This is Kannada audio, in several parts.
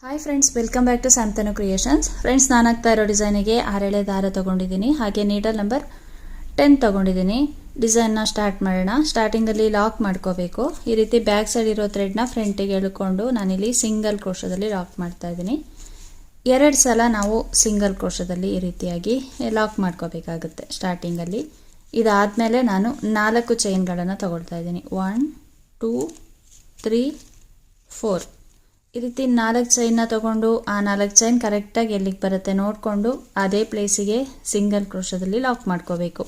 Hi friends, welcome back to Shantanu creations. Friends, ನಾನು ಹಾಕ್ತಾ ಇರೋ ಡಿಸೈನಿಗೆ 6 ದಾರ ತೊಗೊಂಡಿದ್ದೀನಿ. ಹಾಗೆ ನೀಡಲ್ ನಂಬರ್ 10 ತೊಗೊಂಡಿದ್ದೀನಿ. ಡಿಸೈನ್ನ ಸ್ಟಾರ್ಟ್ ಮಾಡೋಣ. ಸ್ಟಾರ್ಟಿಂಗಲ್ಲಿ ಲಾಕ್ ಮಾಡ್ಕೋಬೇಕು. ಈ ರೀತಿ ಬ್ಯಾಕ್ ಸೈಡ್ ಇರೋ ಥ್ರೆಡ್ನ ಫ್ರಂಟಿಗೆ ಎಳ್ಕೊಂಡು ನಾನಿಲ್ಲಿ ಸಿಂಗಲ್ ಕ್ರೋಶದಲ್ಲಿ ಲಾಕ್ ಮಾಡ್ತಾ ಇದ್ದೀನಿ. 2 ಸಲ ನಾವು ಸಿಂಗಲ್ ಕ್ರೋಶದಲ್ಲಿ ಈ ರೀತಿಯಾಗಿ ಲಾಕ್ ಮಾಡ್ಕೋಬೇಕಾಗುತ್ತೆ ಸ್ಟಾರ್ಟಿಂಗಲ್ಲಿ. ಇದಾದಮೇಲೆ ನಾನು 4 ಚೈನ್ಗಳನ್ನು ತಗೊಳ್ತಾ ಇದ್ದೀನಿ. 1 2 3 4 ಈ ರೀತಿ 4 ಚೈನ್ನ ತಗೊಂಡು ಆ 4 ಚೈನ್ ಕರೆಕ್ಟಾಗಿ ಎಲ್ಲಿಗೆ ಬರುತ್ತೆ ನೋಡಿಕೊಂಡು ಅದೇ ಪ್ಲೇಸಿಗೆ ಸಿಂಗಲ್ ಕ್ರೋಶದಲ್ಲಿ ಲಾಕ್ ಮಾಡ್ಕೋಬೇಕು.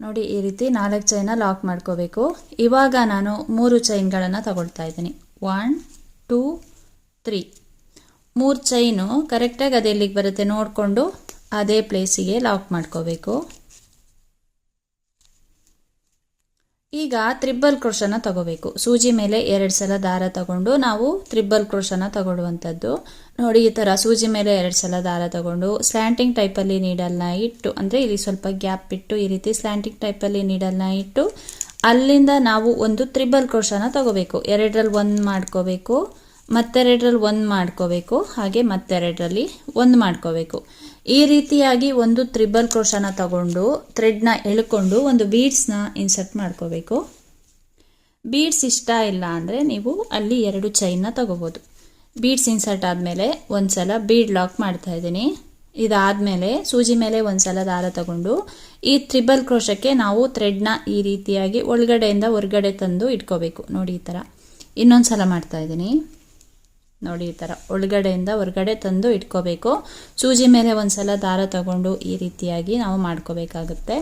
ನೋಡಿ, ಈ ರೀತಿ 4 ಚೈನ್ನ ಲಾಕ್ ಮಾಡ್ಕೋಬೇಕು. ಇವಾಗ ನಾನು 3 ಚೈನ್ಗಳನ್ನು ತಗೊಳ್ತಾ ಇದ್ದೀನಿ. 1 2 3 3 ಚೈನು ಕರೆಕ್ಟಾಗಿ ಅದು ಎಲ್ಲಿಗೆ ಬರುತ್ತೆ ನೋಡಿಕೊಂಡು ಅದೇ ಪ್ಲೇಸಿಗೆ ಲಾಕ್ ಮಾಡ್ಕೋಬೇಕು. ಈಗ ತ್ರಿಬಲ್ ಕ್ರೋಶನ ತಗೋಬೇಕು. ಸೂಜಿ ಮೇಲೆ 2 ಸಲ ದಾರ ತಗೊಂಡು ನಾವು ತ್ರಿಬಲ್ ಕ್ರೋಶನ ತಗೊಳ್ಳುವಂಥದ್ದು. ನೋಡಿ, ಈ ಥರ ಸೂಜಿ ಮೇಲೆ 2 ಸಲ ದಾರ ತಗೊಂಡು ಸ್ಲ್ಯಾಂಟಿಂಗ್ ಟೈಪಲ್ಲಿ ನೀಡಲ್ನ ಇಟ್ಟು, ಅಂದರೆ ಇಲ್ಲಿ ಸ್ವಲ್ಪ ಗ್ಯಾಪ್ ಇಟ್ಟು ಈ ರೀತಿ ಸ್ಲ್ಯಾಂಟಿಂಗ್ ಟೈಪಲ್ಲಿ ನೀಡಲ್ನ ಇಟ್ಟು ಅಲ್ಲಿಂದ ನಾವು ಒಂದು ತ್ರಿಬಲ್ ಕ್ರೋಶನ ತಗೋಬೇಕು. 2ರಲ್ಲಿ 1 ಮಾಡ್ಕೋಬೇಕು, ಮತ್ತೆರಡರಲ್ಲಿ 1 ಮಾಡ್ಕೋಬೇಕು, ಹಾಗೆ ಮತ್ತೆರಡರಲ್ಲಿ 1 ಮಾಡ್ಕೋಬೇಕು. ಈ ರೀತಿಯಾಗಿ ಒಂದು ತ್ರಿಬಲ್ ಕ್ರೋಶನ ತಗೊಂಡು ಥ್ರೆಡ್ನ ಎಳ್ಕೊಂಡು ಒಂದು ಬೀಡ್ಸ್ನ ಇನ್ಸರ್ಟ್ ಮಾಡ್ಕೋಬೇಕು. ಬೀಡ್ಸ್ ಇಷ್ಟ ಇಲ್ಲ ಅಂದರೆ ನೀವು ಅಲ್ಲಿ 2 ಚೈನ್ನ ತಗೋಬೋದು. ಬೀಡ್ಸ್ ಇನ್ಸರ್ಟ್ ಆದಮೇಲೆ ಒಂದು ಸಲ ಬೀಡ್ ಲಾಕ್ ಮಾಡ್ತಾ ಇದ್ದೀನಿ. ಇದಾದಮೇಲೆ ಸೂಜಿ ಮೇಲೆ 1 ಸಲ ದಾರ ತಗೊಂಡು ಈ ತ್ರಿಬಲ್ ಕ್ರೋಶಕ್ಕೆ ನಾವು ಥ್ರೆಡ್ನ ಈ ರೀತಿಯಾಗಿ ಒಳಗಡೆಯಿಂದ ಹೊರಗಡೆ ತಂದು ಇಟ್ಕೋಬೇಕು. ನೋಡಿ, ಈ ಥರ ಇನ್ನೊಂದು ಸಲ ಮಾಡ್ತಾ ಇದ್ದೀನಿ. ನೋಡಿ, ಈ ಥರ ಒಳಗಡೆಯಿಂದ ಹೊರಗಡೆ ತಂದು ಇಟ್ಕೋಬೇಕು. ಸೂಜಿ ಮೇಲೆ 1 ಸಲ ದಾರ ತಗೊಂಡು ಈ ರೀತಿಯಾಗಿ ನಾವು ಮಾಡ್ಕೋಬೇಕಾಗುತ್ತೆ.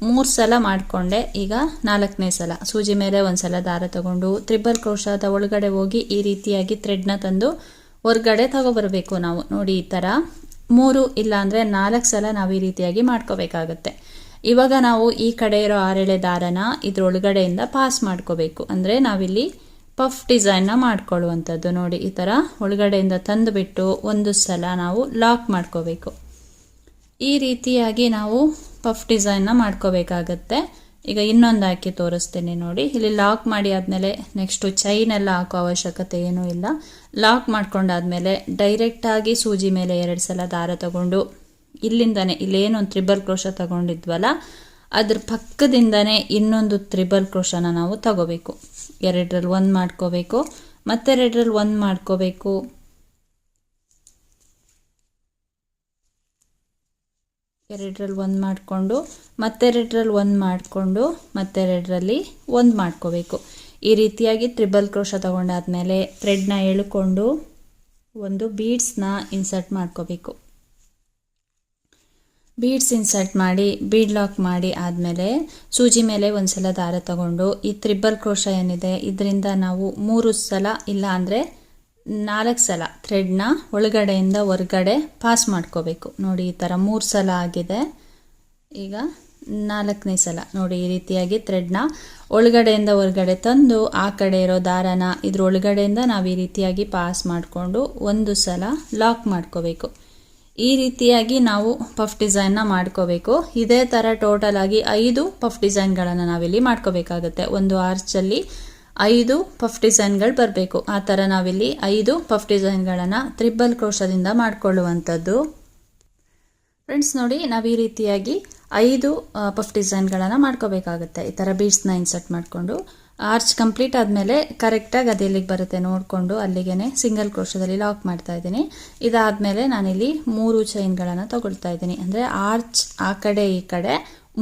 3 ಸಲ ಮಾಡಿಕೊಂಡೆ. ಈಗ 4ನೇ ಸಲ ಸೂಜಿ ಮೇಲೆ 1 ಸಲ ದಾರ ತಗೊಂಡು ತ್ರಿಬಲ್ ಕ್ರೋಶದ ಒಳಗಡೆ ಹೋಗಿ ಈ ರೀತಿಯಾಗಿ ಥ್ರೆಡ್ನ ತಂದು ಹೊರಗಡೆ ತಗೊಬರಬೇಕು ನಾವು. ನೋಡಿ, ಈ ಥರ 3 ಇಲ್ಲ ಅಂದರೆ 4 ಸಲ ನಾವು ಈ ರೀತಿಯಾಗಿ ಮಾಡ್ಕೋಬೇಕಾಗತ್ತೆ. ಇವಾಗ ನಾವು ಈ ಕಡೆ ಇರೋ 6 ದಾರನ ಇದ್ರೊಳಗಡೆಯಿಂದ ಪಾಸ್ ಮಾಡ್ಕೋಬೇಕು. ಅಂದರೆ ನಾವಿಲ್ಲಿ ಪಫ್ ಡಿಸೈನ್ನ ಮಾಡ್ಕೊಳ್ಳುವಂಥದ್ದು. ನೋಡಿ, ಈ ಥರ ಒಳಗಡೆಯಿಂದ ತಂದುಬಿಟ್ಟು ಒಂದು ಸಲ ನಾವು ಲಾಕ್ ಮಾಡ್ಕೋಬೇಕು. ಈ ರೀತಿಯಾಗಿ ನಾವು ಪಫ್ ಡಿಸೈನ್ನ ಮಾಡ್ಕೋಬೇಕಾಗತ್ತೆ. ಈಗ ಇನ್ನೊಂದು ಹಾಕಿ ತೋರಿಸ್ತೇನೆ ನೋಡಿ. ಇಲ್ಲಿ ಲಾಕ್ ಮಾಡಿ ಆದಮೇಲೆ ನೆಕ್ಸ್ಟು ಚೈನ್ ಎಲ್ಲ ಹಾಕೋ ಅವಶ್ಯಕತೆ ಏನೂ ಇಲ್ಲ. ಲಾಕ್ ಮಾಡ್ಕೊಂಡಾದ್ಮೇಲೆ ಡೈರೆಕ್ಟಾಗಿ ಸೂಜಿ ಮೇಲೆ 2 ಸಲ ದಾರ ತಗೊಂಡು ಇಲ್ಲಿಂದನೇ ಇಲ್ಲೇನೊಂದು ತ್ರಿಬಲ್ ಕ್ರೋಶ ತಗೊಂಡಿದ್ವಲ್ಲ ಅದ್ರ ಪಕ್ಕದಿಂದನೇ ಇನ್ನೊಂದು ತ್ರಿಬಲ್ ಕ್ರೋಶನ ನಾವು ತಗೋಬೇಕು. 2ರಲ್ಲಿ 1 ಮಾಡ್ಕೋಬೇಕು, ಮತ್ತೆರಡರಲ್ಲಿ 1 ಮಾಡ್ಕೋಬೇಕು. ಎರಡರಲ್ಲಿ 1 ಮಾಡಿಕೊಂಡು ಮತ್ತೆರಡರಲ್ಲಿ 1 ಮಾಡಿಕೊಂಡು ಮತ್ತೆರಡರಲ್ಲಿ 1 ಮಾಡ್ಕೋಬೇಕು. ಈ ರೀತಿಯಾಗಿ ತ್ರಿಬಲ್ ಕ್ರೋಶ ತಗೊಂಡಾದ್ಮೇಲೆ ಥ್ರೆಡ್ನ ಎಳ್ಕೊಂಡು ಒಂದು ಬೀಡ್ಸ್ನ ಇನ್ಸರ್ಟ್ ಮಾಡ್ಕೋಬೇಕು. ಬೀಡ್ಸ್ ಇನ್ಸರ್ಟ್ ಮಾಡಿ ಬೀಡ್ ಲಾಕ್ ಮಾಡಿ ಆದಮೇಲೆ ಸೂಜಿ ಮೇಲೆ 1 ಸಲ ದಾರ ತಗೊಂಡು ಈ ತ್ರಿಬಲ್ ಕ್ರೋಶ ಏನಿದೆ ಇದರಿಂದ ನಾವು 3 ಸಲ ಇಲ್ಲ ಅಂದರೆ 4 ಸಲ ಥ್ರೆಡ್ನ ಒಳಗಡೆಯಿಂದ ಹೊರಗಡೆ ಪಾಸ್ ಮಾಡ್ಕೋಬೇಕು. ನೋಡಿ, ಈ ಥರ 3 ಸಲ ಆಗಿದೆ. ಈಗ 4ನೇ ಸಲ ನೋಡಿ, ಈ ರೀತಿಯಾಗಿ ಥ್ರೆಡ್ನ ಒಳಗಡೆಯಿಂದ ಹೊರಗಡೆ ತಂದು ಆ ಕಡೆ ಇರೋ ದಾರನ ಇದ್ರೊಳಗಡೆಯಿಂದ ನಾವು ಈ ರೀತಿಯಾಗಿ ಪಾಸ್ ಮಾಡಿಕೊಂಡು ಒಂದು ಸಲ ಲಾಕ್ ಮಾಡ್ಕೋಬೇಕು. ಈ ರೀತಿಯಾಗಿ ನಾವು ಪಫ್ ಡಿಸೈನ್ನ ಮಾಡ್ಕೋಬೇಕು. ಇದೇ ಥರ ಟೋಟಲ್ ಆಗಿ 5 ಪಫ್ ಡಿಸೈನ್ಗಳನ್ನು ನಾವಿಲ್ಲಿ ಮಾಡ್ಕೋಬೇಕಾಗುತ್ತೆ. ಒಂದು ಆರ್ಚಲ್ಲಿ 5 ಪಫ್ ಡಿಸೈನ್ಗಳು ಬರಬೇಕು. ಆ ಥರ ನಾವಿಲ್ಲಿ 5 ಪಫ್ ಡಿಸೈನ್ಗಳನ್ನು ತ್ರಿಬಲ್ ಕ್ರೋಶದಿಂದ ಮಾಡಿಕೊಳ್ಳುವಂಥದ್ದು. ಫ್ರೆಂಡ್ಸ್, ನೋಡಿ, ನಾವು ಈ ರೀತಿಯಾಗಿ 5 ಪಫ್ ಡಿಸೈನ್ಗಳನ್ನು ಮಾಡ್ಕೋಬೇಕಾಗುತ್ತೆ. ಈ ಥರ ಬೀಡ್ಸ್ನ ಇನ್ಸರ್ಟ್ ಮಾಡಿಕೊಂಡು ಆರ್ಚ್ ಕಂಪ್ಲೀಟ್ ಆದಮೇಲೆ ಕರೆಕ್ಟಾಗಿ ಅದು ಎಲ್ಲಿಗೆ ಬರುತ್ತೆ ನೋಡಿಕೊಂಡು ಅಲ್ಲಿಗೆ ಸಿಂಗಲ್ ಕ್ರೋಶದಲ್ಲಿ ಲಾಕ್ ಮಾಡ್ತಾ ಇದ್ದೀನಿ. ಇದಾದಮೇಲೆ ನಾನಿಲ್ಲಿ 3 ಚೈನ್ಗಳನ್ನು ತಗೊಳ್ತಾ ಇದ್ದೀನಿ. ಅಂದರೆ ಆರ್ಚ್ ಆ ಕಡೆ ಈ ಕಡೆ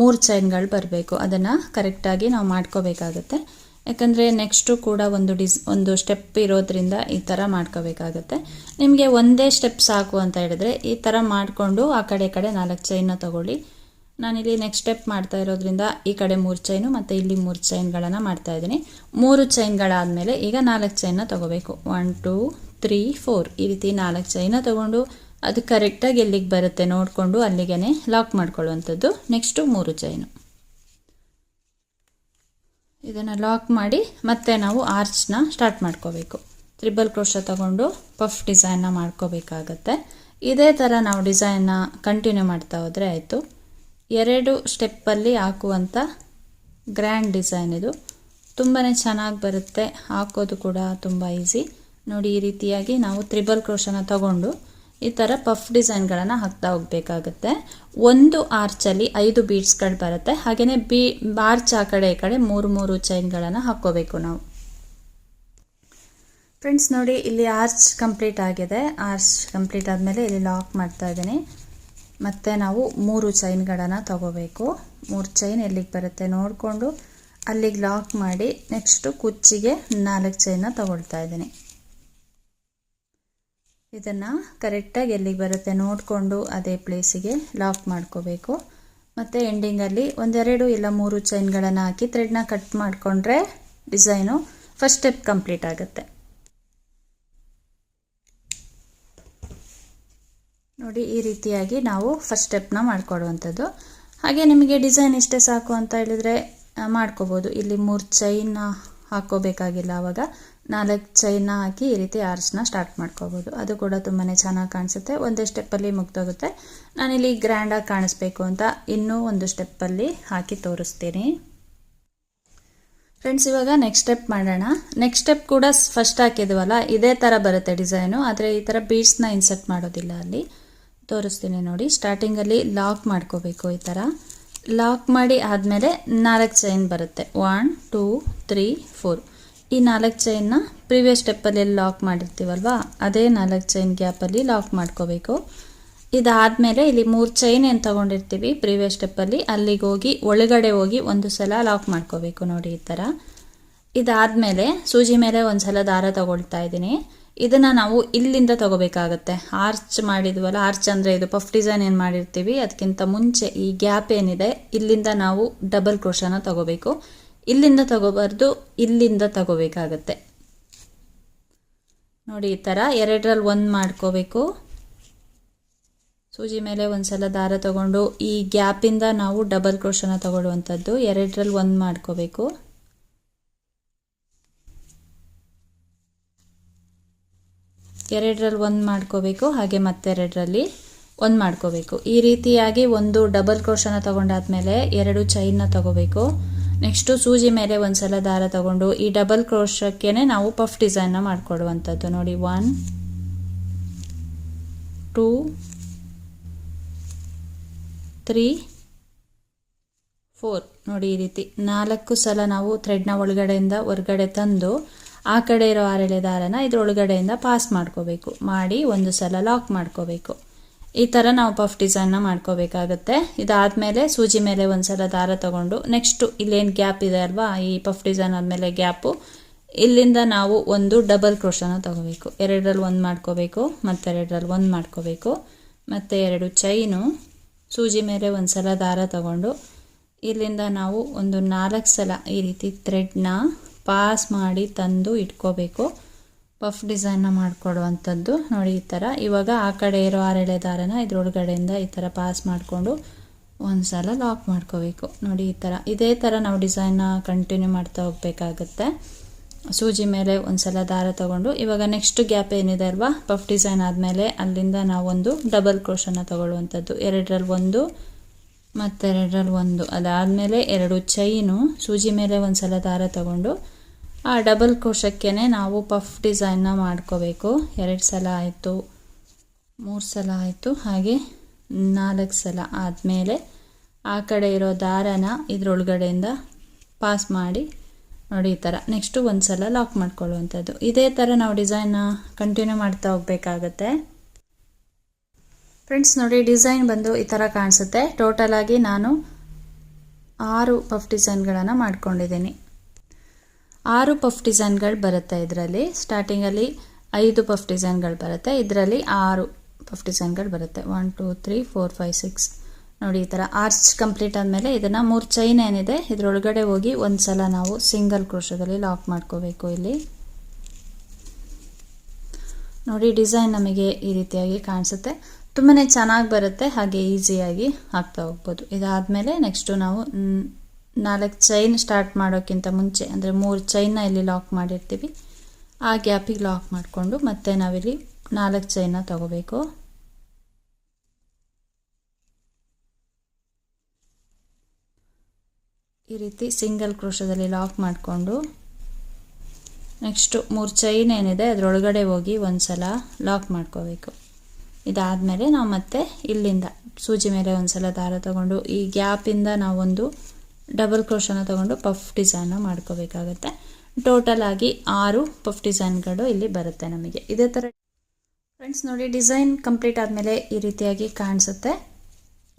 3 ಚೈನ್ಗಳು ಬರಬೇಕು. ಅದನ್ನು ಕರೆಕ್ಟಾಗಿ ನಾವು ಮಾಡ್ಕೋಬೇಕಾಗತ್ತೆ. ಯಾಕಂದರೆ ನೆಕ್ಸ್ಟು ಕೂಡ ಒಂದು ಸ್ಟೆಪ್ ಇರೋದ್ರಿಂದ ಈ ಥರ ಮಾಡ್ಕೋಬೇಕಾಗತ್ತೆ. ನಿಮಗೆ ಒಂದೇ ಸ್ಟೆಪ್ ಸಾಕು ಅಂತ ಹೇಳಿದ್ರೆ ಈ ಥರ ಮಾಡಿಕೊಂಡು ಆ ಕಡೆ 4 ಚೈನ್ನ ತಗೊಳ್ಳಿ. ನಾನಿಲ್ಲಿ ನೆಕ್ಸ್ಟ್ ಸ್ಟೆಪ್ ಮಾಡ್ತಾ ಇರೋದ್ರಿಂದ ಈ ಕಡೆ 3 ಚೈನು ಮತ್ತು ಇಲ್ಲಿ 3 ಚೈನ್ಗಳನ್ನು ಮಾಡ್ತಾ ಇದ್ದೀನಿ. 3 ಚೈನ್ಗಳಾದಮೇಲೆ ಈಗ 4 ಚೈನ್ನ ತಗೋಬೇಕು. 1 2 3 4 ಈ ರೀತಿ 4 ಚೈನ್ನ ತಗೊಂಡು ಅದು ಕರೆಕ್ಟಾಗಿ ಎಲ್ಲಿಗೆ ಬರುತ್ತೆ ನೋಡಿಕೊಂಡು ಅಲ್ಲಿಗೆ ಲಾಕ್ ಮಾಡ್ಕೊಳ್ಳುವಂಥದ್ದು. ನೆಕ್ಸ್ಟು 3 ಚೈನು ಇದನ್ನು ಲಾಕ್ ಮಾಡಿ ಮತ್ತೆ ನಾವು ಆರ್ಚ್ನ ಸ್ಟಾರ್ಟ್ ಮಾಡ್ಕೋಬೇಕು. ತ್ರಿಬಲ್ ಕ್ರೋಶ ತಗೊಂಡು ಪಫ್ ಡಿಸೈನ್ನ ಮಾಡ್ಕೋಬೇಕಾಗತ್ತೆ. ಇದೇ ಥರ ನಾವು ಡಿಸೈನ್ನ ಕಂಟಿನ್ಯೂ ಮಾಡ್ತಾ ಹೋದರೆ ಆಯಿತು. 2 ಸ್ಟೆಪ್ಪಲ್ಲಿ ಹಾಕುವಂಥ ಗ್ರ್ಯಾಂಡ್ ಡಿಸೈನ್ ಇದು. ತುಂಬಾ ಚೆನ್ನಾಗಿ ಬರುತ್ತೆ, ಹಾಕೋದು ಕೂಡ ತುಂಬ ಈಸಿ. ನೋಡಿ ಈ ರೀತಿಯಾಗಿ ನಾವು ತ್ರಿಬಲ್ ಕ್ರೋಶನ ತಗೊಂಡು ಈ ಥರ ಪಫ್ ಡಿಸೈನ್ಗಳನ್ನು ಹಾಕ್ತಾ ಹೋಗಬೇಕಾಗುತ್ತೆ. ಒಂದು ಆರ್ಚಲ್ಲಿ 5 ಬೀಡ್ಸ್ಗಳು ಬರುತ್ತೆ. ಹಾಗೆಯೇ ಆರ್ಚ್ ಆ ಕಡೆ ಈ ಕಡೆ 3 ಚೈನ್ಗಳನ್ನು ಹಾಕ್ಕೋಬೇಕು ನಾವು. ಫ್ರೆಂಡ್ಸ್ ನೋಡಿ ಇಲ್ಲಿ ಆರ್ಚ್ ಕಂಪ್ಲೀಟ್ ಆಗಿದೆ. ಆರ್ಚ್ ಕಂಪ್ಲೀಟ್ ಆದಮೇಲೆ ಇಲ್ಲಿ ಲಾಕ್ ಮಾಡ್ತಾ ಇದ್ದೀನಿ. ಮತ್ತು ನಾವು 3 ಚೈನ್ಗಳನ್ನು ತಗೋಬೇಕು. 3 ಚೈನ್ ಎಲ್ಲಿಗೆ ಬರುತ್ತೆ ನೋಡಿಕೊಂಡು ಅಲ್ಲಿಗೆ ಲಾಕ್ ಮಾಡಿ ನೆಕ್ಸ್ಟು ಕುಚ್ಚಿಗೆ 4 ಚೈನ್ನ ತಗೊಳ್ತಾ ಇದ್ದೀನಿ. ಇದನ್ನು ಕರೆಕ್ಟಾಗಿ ಎಲ್ಲಿಗೆ ಬರುತ್ತೆ ನೋಡಿಕೊಂಡು ಅದೇ ಪ್ಲೇಸಿಗೆ ಲಾಕ್ ಮಾಡ್ಕೋಬೇಕು. ಮತ್ತು ಎಂಡಿಂಗಲ್ಲಿ 1, 2 ಇಲ್ಲ 3 ಚೈನ್ಗಳನ್ನು ಹಾಕಿ ಥ್ರೆಡ್ನ ಕಟ್ ಮಾಡಿಕೊಂಡ್ರೆ ಡಿಸೈನು ಫಸ್ಟ್ ಸ್ಟೆಪ್ ಕಂಪ್ಲೀಟ್ ಆಗುತ್ತೆ. ನೋಡಿ ಈ ರೀತಿಯಾಗಿ ನಾವು ಫಸ್ಟ್ ಸ್ಟೆಪ್ನ ಮಾಡಿಕೊಡುವಂಥದ್ದು. ಹಾಗೆ ನಿಮಗೆ ಡಿಸೈನ್ ಇಷ್ಟೇ ಸಾಕು ಅಂತ ಹೇಳಿದರೆ ಮಾಡ್ಕೋಬೋದು. ಇಲ್ಲಿ 3 ಚೈನ್ನ ಹಾಕ್ಕೋಬೇಕಾಗಿಲ್ಲ, ಆವಾಗ 4 ಚೈನ್ನ ಹಾಕಿ ಈ ರೀತಿ ಆರ್ಚ್ನ ಸ್ಟಾರ್ಟ್ ಮಾಡ್ಕೋಬೋದು. ಅದು ಕೂಡ ತುಂಬಾ ಚೆನ್ನಾಗಿ ಕಾಣಿಸುತ್ತೆ. ಒಂದೇ ಸ್ಟೆಪ್ಪಲ್ಲಿ ಮುಗ್ದೋಗುತ್ತೆ. ನಾನಿಲ್ಲಿ ಗ್ರ್ಯಾಂಡಾಗಿ ಕಾಣಿಸ್ಬೇಕು ಅಂತ ಇನ್ನೂ ಒಂದು ಸ್ಟೆಪ್ಪಲ್ಲಿ ಹಾಕಿ ತೋರಿಸ್ತೀನಿ. ಫ್ರೆಂಡ್ಸ್ ಇವಾಗ ನೆಕ್ಸ್ಟ್ ಸ್ಟೆಪ್ ಮಾಡೋಣ. ನೆಕ್ಸ್ಟ್ ಸ್ಟೆಪ್ ಕೂಡ ಫಸ್ಟ್ ಹಾಕಿದ್ವಲ್ಲ ಇದೇ ಥರ ಬರುತ್ತೆ ಡಿಸೈನು, ಆದರೆ ಈ ಥರ ಬೀಡ್ಸ್ನ ಇನ್ಸರ್ಟ್ ಮಾಡೋದಿಲ್ಲ. ಅಲ್ಲಿ ತೋರಿಸ್ತೀನಿ ನೋಡಿ. ಸ್ಟಾರ್ಟಿಂಗಲ್ಲಿ ಲಾಕ್ ಮಾಡ್ಕೋಬೇಕು. ಈ ಥರ ಲಾಕ್ ಮಾಡಿ ಆದಮೇಲೆ 4 ಚೈನ್ ಬರುತ್ತೆ. 1 2 3 4. ಈ 4 ಚೈನ್ನ ಪ್ರೀವಿಯಸ್ ಸ್ಟೆಪ್ಪಲ್ಲಿ ಲಾಕ್ ಮಾಡಿರ್ತೀವಲ್ವ ಅದೇ 4 ಚೈನ್ ಗ್ಯಾಪಲ್ಲಿ ಲಾಕ್ ಮಾಡ್ಕೋಬೇಕು. ಇದಾದಮೇಲೆ ಇಲ್ಲಿ 3 ಚೈನ್ ಏನು ತೊಗೊಂಡಿರ್ತೀವಿ ಪ್ರೀವಿಯಸ್ ಸ್ಟೆಪ್ಪಲ್ಲಿ ಅಲ್ಲಿಗೆ ಹೋಗಿ ಒಳಗಡೆ ಹೋಗಿ ಒಂದು ಸಲ ಲಾಕ್ ಮಾಡ್ಕೋಬೇಕು. ನೋಡಿ ಈ ಥರ. ಇದಾದಮೇಲೆ ಸೂಜಿ ಮೇಲೆ ಒಂದು ಸಲ ದಾರ ತಗೊಳ್ತಾ ಇದ್ದೀನಿ. ಇದನ್ನು ನಾವು ಇಲ್ಲಿಂದ ತಗೋಬೇಕಾಗತ್ತೆ. ಆರ್ಚ್ ಮಾಡಿದ್ವಲ್ಲ, ಆರ್ಚ್ ಅಂದರೆ ಇದು ಪಫ್ ಡಿಸೈನ್ ಏನು ಮಾಡಿರ್ತೀವಿ ಅದಕ್ಕಿಂತ ಮುಂಚೆ ಈ ಗ್ಯಾಪ್ ಏನಿದೆ ಇಲ್ಲಿಂದ ನಾವು ಡಬಲ್ ಕ್ರೋಶನ ತಗೋಬೇಕು. ಇಲ್ಲಿಂದ ತಗೋಬಾರ್ದು, ಇಲ್ಲಿಂದ ತಗೋಬೇಕಾಗತ್ತೆ. ನೋಡಿ ಈ ಥರ 2ರಲ್ಲಿ 1 ಮಾಡ್ಕೋಬೇಕು. ಸೂಜಿ ಮೇಲೆ ಒಂದು ಸಲ ದಾರ ತಗೊಂಡು ಈ ಗ್ಯಾಪಿಂದ ನಾವು ಡಬಲ್ ಕ್ರೋಶನ ತಗೊಳ್ಳುವಂಥದ್ದು. 2ರಲ್ಲಿ 1 ಮಾಡ್ಕೋಬೇಕು. ಎರಡರಲ್ಲಿ 1 ಮಾಡ್ಕೋಬೇಕು. ಹಾಗೆ ಮತ್ತೆ 2ರಲ್ಲಿ 1 ಮಾಡ್ಕೋಬೇಕು. ಈ ರೀತಿಯಾಗಿ ಒಂದು ಡಬಲ್ ಕ್ರೋಶನ ತಗೊಂಡಾದ್ಮೇಲೆ 2 ಚೈನ್ನ ತಗೋಬೇಕು. ನೆಕ್ಸ್ಟು ಸೂಜಿ ಮೇಲೆ ಒಂದು ಸಲ ದಾರ ತಗೊಂಡು ಈ ಡಬಲ್ ಕ್ರೋಶಕ್ಕೆ ನಾವು ಪಫ್ ಡಿಸೈನ್ನ ಮಾಡಿಕೊಡುವಂಥದ್ದು. ನೋಡಿ 1 2 3 4. ನೋಡಿ ಈ ರೀತಿ 4 ಸಲ ನಾವು ಥ್ರೆಡ್ನ ಒಳಗಡೆಯಿಂದ ಹೊರಗಡೆ ತಂದು ಆ ಕಡೆ ಇರೋ 6 ದಾರನ ಇದ್ರೊಳಗಡೆಯಿಂದ ಪಾಸ್ ಮಾಡ್ಕೋಬೇಕು. ಮಾಡಿ ಒಂದು ಸಲ ಲಾಕ್ ಮಾಡ್ಕೋಬೇಕು. ಈ ಥರ ನಾವು ಪಫ್ ಡಿಸೈನ್ನ ಮಾಡ್ಕೋಬೇಕಾಗತ್ತೆ. ಇದಾದಮೇಲೆ ಸೂಜಿ ಮೇಲೆ ಒಂದು ಸಲ ದಾರ ತಗೊಂಡು ನೆಕ್ಸ್ಟು ಇಲ್ಲೇನು ಗ್ಯಾಪ್ ಇದೆ ಅಲ್ವಾ, ಈ ಪಫ್ ಡಿಸೈನ್ ಆದಮೇಲೆ ಗ್ಯಾಪು ಇಲ್ಲಿಂದ ನಾವು ಒಂದು ಡಬಲ್ ಕ್ರೋಶನ ತಗೋಬೇಕು. 2ರಲ್ಲಿ 1 ಮಾಡ್ಕೋಬೇಕು. ಮತ್ತು 2ರಲ್ಲಿ 1 ಮಾಡ್ಕೋಬೇಕು. ಮತ್ತು 2 ಚೈನು ಸೂಜಿ ಮೇಲೆ ಒಂದು ಸಲ ದಾರ ತಗೊಂಡು ಇಲ್ಲಿಂದ ನಾವು ಒಂದು 4 ಸಲ ಈ ರೀತಿ ಥ್ರೆಡ್ನ ಪಾಸ್ ಮಾಡಿ ತಂದು ಇಟ್ಕೋಬೇಕು. ಪಫ್ ಡಿಸೈನ್ನ ಮಾಡಿಕೊಡುವಂಥದ್ದು. ನೋಡಿ ಈ ಥರ. ಇವಾಗ ಆ ಕಡೆ ಇರೋ 6 ದಾರನ ಇದ್ರೊಳಗಡೆಯಿಂದ ಈ ಥರ ಪಾಸ್ ಮಾಡಿಕೊಂಡು ಒಂದು ಸಲ ಲಾಕ್ ಮಾಡ್ಕೋಬೇಕು. ನೋಡಿ ಈ ಥರ. ಇದೇ ಥರ ನಾವು ಡಿಸೈನ್ನ ಕಂಟಿನ್ಯೂ ಮಾಡ್ತಾ ಹೋಗಬೇಕಾಗತ್ತೆ. ಸೂಜಿ ಮೇಲೆ ಒಂದು ಸಲ ದಾರ ತಗೊಂಡು ಇವಾಗ ನೆಕ್ಸ್ಟ್ ಗ್ಯಾಪ್ ಏನಿದೆ ಅಲ್ವಾ ಪಫ್ ಡಿಸೈನ್ ಆದಮೇಲೆ ಅಲ್ಲಿಂದ ನಾವೊಂದು ಡಬಲ್ ಕ್ರೋಶನ ತಗೊಳ್ಳುವಂಥದ್ದು. 2ರಲ್ಲಿ 1 ಮತ್ತು 2ರಲ್ಲಿ 1. ಅದಾದಮೇಲೆ 2 ಚೈನು ಸೂಜಿ ಮೇಲೆ ಒಂದು ಸಲ ದಾರ ತಗೊಂಡು ಆ ಡಬಲ್ ಕ್ರೋಶಕ್ಕೆ ನಾವು ಪಫ್ ಡಿಸೈನ್ನ ಮಾಡ್ಕೋಬೇಕು. 2 ಸಲ ಆಯಿತು, 3 ಸಲ ಆಯಿತು, ಹಾಗೆ 4 ಸಲ ಆದಮೇಲೆ ಆ ಕಡೆ ಇರೋ ದಾರನ ಇದ್ರೊಳಗಡೆಯಿಂದ ಪಾಸ್ ಮಾಡಿ ನೋಡಿ ಈ ಥರ. ನೆಕ್ಸ್ಟು ಒಂದು ಸಲ ಲಾಕ್ ಮಾಡ್ಕೊಳ್ಳುವಂಥದ್ದು. ಇದೇ ಥರ ನಾವು ಡಿಸೈನ್ನ ಕಂಟಿನ್ಯೂ ಮಾಡ್ತಾ ಹೋಗಬೇಕಾಗತ್ತೆ. ಫ್ರೆಂಡ್ಸ್ ನೋಡಿ ಡಿಸೈನ್ ಬಂದು ಈ ಥರ ಕಾಣಿಸುತ್ತೆ. ಟೋಟಲಾಗಿ ನಾನು 6 ಪಫ್ ಡಿಸೈನ್ಗಳನ್ನು ಮಾಡ್ಕೊಂಡಿದ್ದೀನಿ. 6 ಪಫ್ ಡಿಸೈನ್ಗಳು ಬರುತ್ತೆ ಇದರಲ್ಲಿ. ಸ್ಟಾರ್ಟಿಂಗಲ್ಲಿ 5 ಪಫ್ ಡಿಸೈನ್ಗಳು ಬರುತ್ತೆ, ಇದರಲ್ಲಿ 6 ಪಫ್ ಡಿಸೈನ್ಗಳು ಬರುತ್ತೆ. 1 2 3 4 5 6. ನೋಡಿ ಈ ಥರ ಆರ್ಚ್ ಕಂಪ್ಲೀಟ್ ಆದಮೇಲೆ ಇದನ್ನು 3 ಚೈನ್ ಏನಿದೆ ಇದರೊಳಗಡೆ ಹೋಗಿ ಒಂದು ಸಲ ನಾವು ಸಿಂಗಲ್ ಕ್ರೋಶದಲ್ಲಿ ಲಾಕ್ ಮಾಡ್ಕೋಬೇಕು. ಇಲ್ಲಿ ನೋಡಿ ಡಿಸೈನ್ ನಮಗೆ ಈ ರೀತಿಯಾಗಿ ಕಾಣಿಸುತ್ತೆ. ತುಂಬಾ ಚೆನ್ನಾಗಿ ಬರುತ್ತೆ, ಹಾಗೆ ಈಸಿಯಾಗಿ ಹಾಕ್ತಾ ಹೋಗ್ಬೋದು. ಇದಾದಮೇಲೆ ನೆಕ್ಸ್ಟು ನಾವು 4 ಚೈನ್ ಸ್ಟಾರ್ಟ್ ಮಾಡೋಕ್ಕಿಂತ ಮುಂಚೆ ಅಂದರೆ 3 ಚೈನ್ನ ಇಲ್ಲಿ ಲಾಕ್ ಮಾಡಿರ್ತೀವಿ, ಆ ಗ್ಯಾಪಿಗೆ ಲಾಕ್ ಮಾಡಿಕೊಂಡು ಮತ್ತೆ ನಾವಿಲ್ಲಿ 4 ಚೈನ್ನ ತಗೋಬೇಕು. ಈ ರೀತಿ ಸಿಂಗಲ್ ಕ್ರೋಶದಲ್ಲಿ ಲಾಕ್ ಮಾಡಿಕೊಂಡು ನೆಕ್ಸ್ಟು 3 ಚೈನ್ ಏನಿದೆ ಅದರೊಳಗಡೆ ಹೋಗಿ ಒಂದು ಸಲ ಲಾಕ್ ಮಾಡ್ಕೋಬೇಕು. ಇದಾದಮೇಲೆ ನಾವು ಮತ್ತೆ ಇಲ್ಲಿಂದ ಸೂಜಿ ಮೇಲೆ ಒಂದು ಸಲ ದಾರ ತಗೊಂಡು ಈ ಗ್ಯಾಪಿಂದ ನಾವೊಂದು ಡಬಲ್ ಕ್ರೋಶನ ತಗೊಂಡು ಪಫ್ ಡಿಸೈನ್ನ ಮಾಡ್ಕೋಬೇಕಾಗತ್ತೆ. ಟೋಟಲ್ ಆಗಿ 6 ಪಫ್ ಡಿಸೈನ್ಗಳು ಇಲ್ಲಿ ಬರುತ್ತೆ ನಮಗೆ. ಇದೇ ಥರ ಫ್ರೆಂಡ್ಸ್ ನೋಡಿ, ಡಿಸೈನ್ ಕಂಪ್ಲೀಟ್ ಆದಮೇಲೆ ಈ ರೀತಿಯಾಗಿ ಕಾಣಿಸುತ್ತೆ.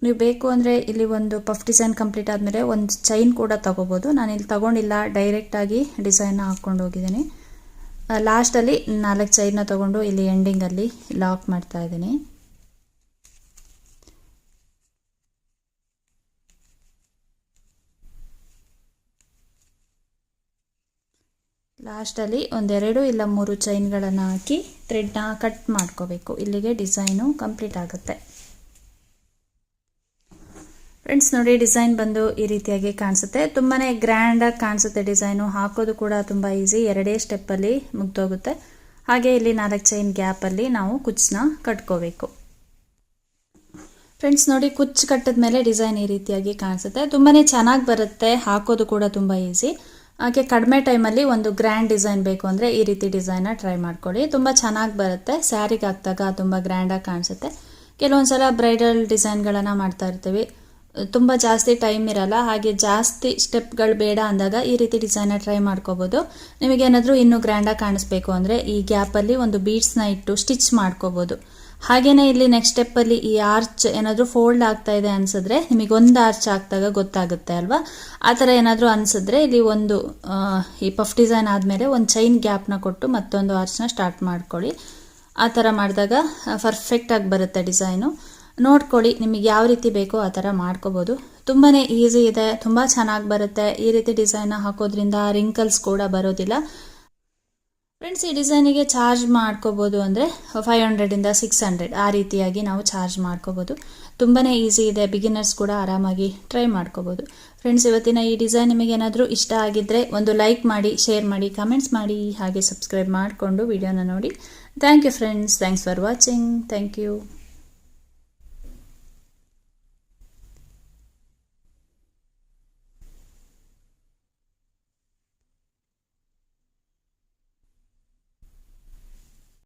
ನೀವು ಬೇಕು ಅಂದರೆ ಇಲ್ಲಿ ಒಂದು ಪಫ್ ಡಿಸೈನ್ ಕಂಪ್ಲೀಟ್ ಆದಮೇಲೆ ಒಂದು ಚೈನ್ ಕೂಡ ತಗೋಬೋದು. ನಾನಿಲ್ಲಿ ತಗೊಂಡಿಲ್ಲ, ಡೈರೆಕ್ಟಾಗಿ ಡಿಸೈನ್ನ ಹಾಕ್ಕೊಂಡು ಹೋಗಿದ್ದೀನಿ. ಲಾಸ್ಟಲ್ಲಿ 4 ಚೈನ್ನ ತಗೊಂಡು ಇಲ್ಲಿ ಎಂಡಿಂಗಲ್ಲಿ ಲಾಕ್ ಮಾಡ್ತಾ ಇದ್ದೀನಿ. ಲಾಸ್ಟಲ್ಲಿ 1 2 ಇಲ್ಲ 3 ಚೈನ್ಗಳನ್ನು ಹಾಕಿ ಥ್ರೆಡ್ನ ಕಟ್ ಮಾಡ್ಕೋಬೇಕು. ಇಲ್ಲಿಗೆ ಡಿಸೈನು ಕಂಪ್ಲೀಟ್ ಆಗುತ್ತೆ. ಫ್ರೆಂಡ್ಸ್ ನೋಡಿ, ಡಿಸೈನ್ ಬಂದು ಈ ರೀತಿಯಾಗಿ ಕಾಣಿಸುತ್ತೆ. ತುಂಬಾ ಗ್ರ್ಯಾಂಡಾಗಿ ಕಾಣಿಸುತ್ತೆ ಡಿಸೈನು. ಹಾಕೋದು ಕೂಡ ತುಂಬ ಈಸಿ, 2 ಸ್ಟೆಪ್ಪಲ್ಲಿ ಮುಗ್ದೋಗುತ್ತೆ. ಹಾಗೆ ಇಲ್ಲಿ 4 ಚೈನ್ ಗ್ಯಾಪಲ್ಲಿ ನಾವು ಕುಚ್ಚನ್ನ ಕಟ್ಕೋಬೇಕು. ಫ್ರೆಂಡ್ಸ್ ನೋಡಿ, ಕುಚ್ಚು ಕಟ್ಟಿದ ಮೇಲೆ ಡಿಸೈನ್ ಈ ರೀತಿಯಾಗಿ ಕಾಣಿಸುತ್ತೆ. ತುಂಬಾ ಚೆನ್ನಾಗಿ ಬರುತ್ತೆ, ಹಾಕೋದು ಕೂಡ ತುಂಬ ಈಸಿ. ಹಾಗೆ ಕಡಿಮೆ ಟೈಮಲ್ಲಿ ಒಂದು ಗ್ರ್ಯಾಂಡ್ ಡಿಸೈನ್ ಬೇಕು ಅಂದರೆ ಈ ರೀತಿ ಡಿಸೈನ್ನ ಟ್ರೈ ಮಾಡ್ಕೊಳ್ಳಿ. ತುಂಬ ಚೆನ್ನಾಗಿ ಬರುತ್ತೆ. ಸ್ಯಾರಿಗೆ ಹಾಕಿದಾಗ ತುಂಬ ಗ್ರ್ಯಾಂಡಾಗಿ ಕಾಣಿಸುತ್ತೆ. ಕೆಲವೊಂದು ಸಲ ಬ್ರೈಡಲ್ ಡಿಸೈನ್ಗಳನ್ನು ಮಾಡ್ತಾ ಇರ್ತೀವಿ, ತುಂಬ ಜಾಸ್ತಿ ಟೈಮ್ ಇರಲ್ಲ, ಹಾಗೆ ಜಾಸ್ತಿ ಸ್ಟೆಪ್ಗಳು ಬೇಡ ಅಂದಾಗ ಈ ರೀತಿ ಡಿಸೈನ್ನ ಟ್ರೈ ಮಾಡ್ಕೋಬೋದು. ನಿಮಗೇನಾದರೂ ಇನ್ನೂ ಗ್ರ್ಯಾಂಡಾಗಿ ಕಾಣಿಸ್ಬೇಕು ಅಂದರೆ ಈ ಗ್ಯಾಪಲ್ಲಿ ಒಂದು ಬೀಡ್ಸ್ನ ಇಟ್ಟು ಸ್ಟಿಚ್ ಮಾಡ್ಕೋಬೋದು. ಹಾಗೆಯೇ ಇಲ್ಲಿ ನೆಕ್ಸ್ಟ್ ಸ್ಟೆಪ್ಪಲ್ಲಿ ಈ ಆರ್ಚ್ ಏನಾದರೂ ಫೋಲ್ಡ್ ಆಗ್ತಾ ಇದೆ ಅನಿಸಿದ್ರೆ, ನಿಮಗೆ ಒಂದು ಆರ್ಚ್ ಹಾಕಿದಾಗ ಗೊತ್ತಾಗುತ್ತೆ ಅಲ್ವಾ, ಆ ಥರ ಏನಾದರೂ ಅನಿಸಿದ್ರೆ ಇಲ್ಲಿ ಒಂದು ಈ ಪಫ್ ಡಿಸೈನ್ ಆದಮೇಲೆ ಒಂದು ಚೈನ್ ಗ್ಯಾಪ್ನ ಕೊಟ್ಟು ಮತ್ತೊಂದು ಆರ್ಚ್ನ ಸ್ಟಾರ್ಟ್ ಮಾಡ್ಕೊಳ್ಳಿ. ಆ ಥರ ಮಾಡಿದಾಗ ಪರ್ಫೆಕ್ಟಾಗಿ ಬರುತ್ತೆ ಡಿಸೈನು. ನೋಡ್ಕೊಳ್ಳಿ, ನಿಮಗೆ ಯಾವ ರೀತಿ ಬೇಕೋ ಆ ಥರ ಮಾಡ್ಕೋಬೋದು. ತುಂಬಾ ಈಸಿ ಇದೆ, ತುಂಬ ಚೆನ್ನಾಗಿ ಬರುತ್ತೆ. ಈ ರೀತಿ ಡಿಸೈನ್ನ ಹಾಕೋದ್ರಿಂದ ರಿಂಕಲ್ಸ್ ಕೂಡ ಬರೋದಿಲ್ಲ. ಫ್ರೆಂಡ್ಸ್, ಈ ಡಿಸೈನಿಗೆ ಚಾರ್ಜ್ ಮಾಡ್ಕೋಬೋದು ಅಂದರೆ 500 - 600 ಆ ರೀತಿಯಾಗಿ ನಾವು ಚಾರ್ಜ್ ಮಾಡ್ಕೋಬೋದು. ತುಂಬಾ ಈಸಿ ಇದೆ, ಬಿಗಿನರ್ಸ್ ಕೂಡ ಆರಾಮಾಗಿ ಟ್ರೈ ಮಾಡ್ಕೋಬೋದು. ಫ್ರೆಂಡ್ಸ್, ಇವತ್ತಿನ ಈ ಡಿಸೈನ್ ನಿಮಗೇನಾದರೂ ಇಷ್ಟ ಆಗಿದ್ದರೆ ಒಂದು ಲೈಕ್ ಮಾಡಿ, ಶೇರ್ ಮಾಡಿ, ಕಮೆಂಟ್ಸ್ ಮಾಡಿ, ಹಾಗೆ ಸಬ್ಸ್ಕ್ರೈಬ್ ಮಾಡಿಕೊಂಡು ವಿಡಿಯೋನ ನೋಡಿ. Thank you friends, thanks for watching. Thank you.